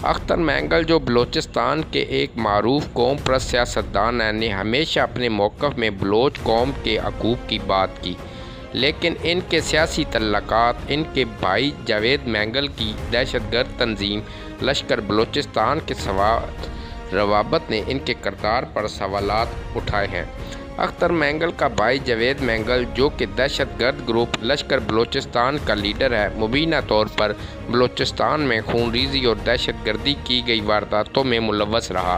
اختر مینگل جو بلوچستان کے ایک معروف قوم پرست سیاستدان ہیں، نے ہمیشہ اپنے موقف میں بلوچ قوم کے حقوق کی بات کی، لیکن ان کے سیاسی تعلقات ان کے بھائی جاوید مینگل کی دہشت گرد تنظیم لشکر بلوچستان کے روابط نے ان کے کردار پر سوالات اٹھائے ہیں۔ اختر مینگل کا بھائی جاوید مینگل، جو کہ دہشت گرد گروپ لشکر بلوچستان کا لیڈر ہے، مبینہ طور پر بلوچستان میں خون ریزی اور دہشت گردی کی گئی وارداتوں میں ملوث رہا۔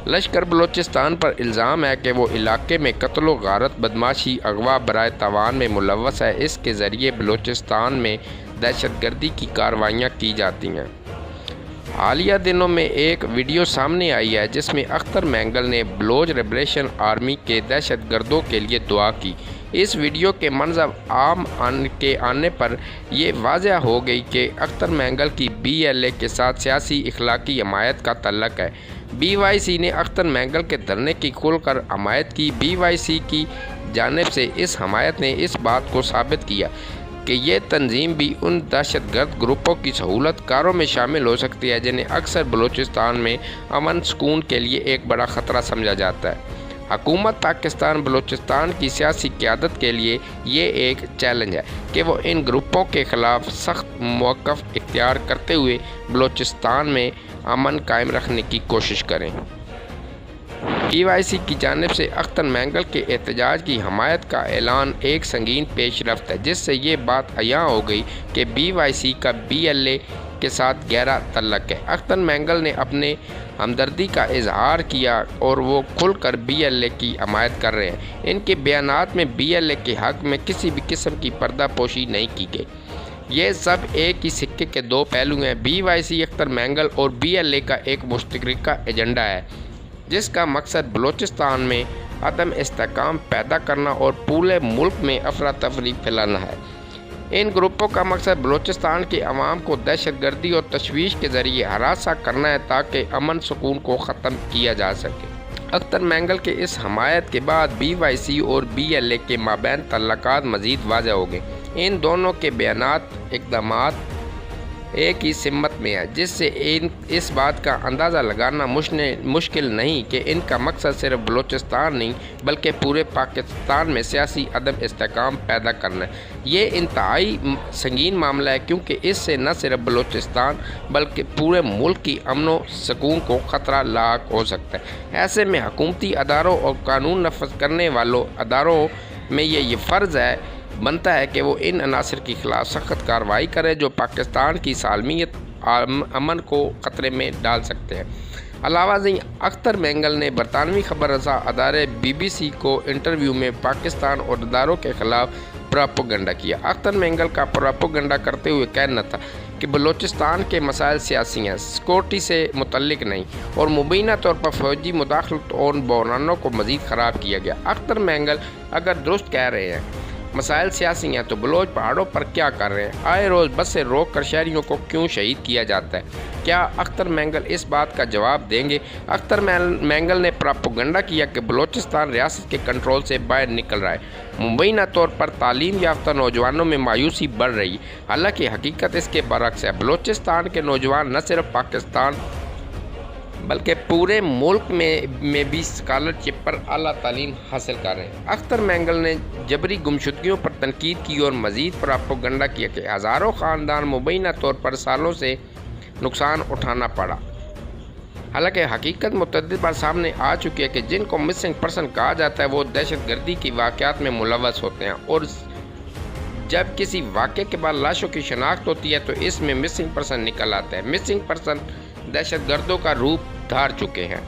لشکر بلوچستان پر الزام ہے کہ وہ علاقے میں قتل و غارت، بدماشی، اغوا برائے تاوان میں ملوث ہے۔ اس کے ذریعے بلوچستان میں دہشت گردی کی کارروائیاں کی جاتی ہیں۔ حالیہ دنوں میں ایک ویڈیو سامنے آئی ہے جس میں اختر مینگل نے بلوچ لبریشن آرمی کے دہشت گردوں کے لیے دعا کی۔ اس ویڈیو کے منظر عام کے آنے پر یہ واضح ہو گئی کہ اختر مینگل کی BLA کے ساتھ سیاسی اخلاقی حمایت کا تعلق ہے۔ BYC نے اختر مینگل کے دھرنے کی کھل کر حمایت کی۔ BYC کی جانب سے اس حمایت نے اس بات کو ثابت کیا کہ یہ تنظیم بھی ان دہشت گرد گروپوں کی سہولت کاروں میں شامل ہو سکتی ہے جنہیں اکثر بلوچستان میں امن سکون کے لیے ایک بڑا خطرہ سمجھا جاتا ہے۔ حکومت پاکستان بلوچستان کی سیاسی قیادت کے لیے یہ ایک چیلنج ہے کہ وہ ان گروپوں کے خلاف سخت موقف اختیار کرتے ہوئے بلوچستان میں امن قائم رکھنے کی کوشش کریں۔ BYC کی جانب سے اختر مینگل کے احتجاج کی حمایت کا اعلان ایک سنگین پیش رفت ہے، جس سے یہ بات عیاں ہو گئی کہ BYC کا BLA کے ساتھ گہرا تعلق ہے۔ اختر مینگل نے اپنے ہمدردی کا اظہار کیا اور وہ کھل کر BLA کی حمایت کر رہے ہیں۔ ان کے بیانات میں BLA کے حق میں کسی بھی قسم کی پردہ پوشی نہیں کی گئی۔ یہ سب ایک ہی سکے کے دو پہلو ہیں۔ BYC اختر مینگل اور BLA کا ایک مشترکہ ایجنڈا ہے جس کا مقصد بلوچستان میں عدم استحکام پیدا کرنا اور پورے ملک میں افراتفری پھیلانا ہے۔ ان گروپوں کا مقصد بلوچستان کے عوام کو دہشت گردی اور تشویش کے ذریعے ہراساں کرنا ہے تاکہ امن سکون کو ختم کیا جا سکے۔ اختر مینگل کے اس حمایت کے بعد BYC اور BLA کے مابین تعلقات مزید واضح ہو گئے۔ ان دونوں کے بیانات، اقدامات ایک ہی سمت میں ہے، جس سے اس بات کا اندازہ لگانا مشکل نہیں کہ ان کا مقصد صرف بلوچستان نہیں بلکہ پورے پاکستان میں سیاسی عدم استحکام پیدا کرنا ہے۔ یہ انتہائی سنگین معاملہ ہے کیونکہ اس سے نہ صرف بلوچستان بلکہ پورے ملک کی امن و سکون کو خطرہ لاحق ہو سکتا ہے۔ ایسے میں حکومتی اداروں اور قانون نافذ کرنے والوں اداروں میں یہ فرض بنتا ہے کہ وہ ان عناصر کے خلاف سخت کارروائی کریں جو پاکستان کی سالمیت امن کو خطرے میں ڈال سکتے ہیں۔ علاوہ ازیں اختر مینگل نے برطانوی خبر رساں ادارے BBC کو انٹرویو میں پاکستان اور اداروں کے خلاف پراپیگنڈا کیا۔ اختر مینگل کا پراپیگنڈا کرتے ہوئے کہنا تھا کہ بلوچستان کے مسائل سیاسی ہیں، سیکورٹی سے متعلق نہیں، اور مبینہ طور پر فوجی مداخلت اور بحرانوں کو مزید خراب کیا گیا۔ اختر مینگل اگر درست کہہ رہے ہیں مسائل سیاسی ہیں تو بلوچ پہاڑوں پر کیا کر رہے ہیں؟ آئے روز بسیں روک کر شہریوں کو کیوں شہید کیا جاتا ہے؟ کیا اختر مینگل اس بات کا جواب دیں گے؟ اختر مینگل نے پراپیگنڈا کیا کہ بلوچستان ریاست کے کنٹرول سے باہر نکل رہا ہے۔ مبینہ طور پر تعلیم یافتہ نوجوانوں میں مایوسی بڑھ رہی ہے، حالانکہ حقیقت اس کے برعکس ہے۔ بلوچستان کے نوجوان نہ صرف پاکستان بلکہ پورے ملک میں بھی اسکالرشپ پر اعلیٰ تعلیم حاصل کر رہے ہیں۔ اختر مینگل نے جبری گمشدگیوں پر تنقید کی اور مزید پراپیگنڈا کیا کہ ہزاروں خاندان مبینہ طور پر سالوں سے نقصان اٹھانا پڑا، حالانکہ حقیقت متعدد بار سامنے آ چکی ہے کہ جن کو مسنگ پرسن کہا جاتا ہے وہ دہشت گردی کی واقعات میں ملوث ہوتے ہیں، اور جب کسی واقعے کے بعد لاشوں کی شناخت ہوتی ہے تو اس میں مسنگ پرسن نکل آتا ہے۔ مسنگ پرسن دہشت گردوں کا روپ دھار چکے ہیں۔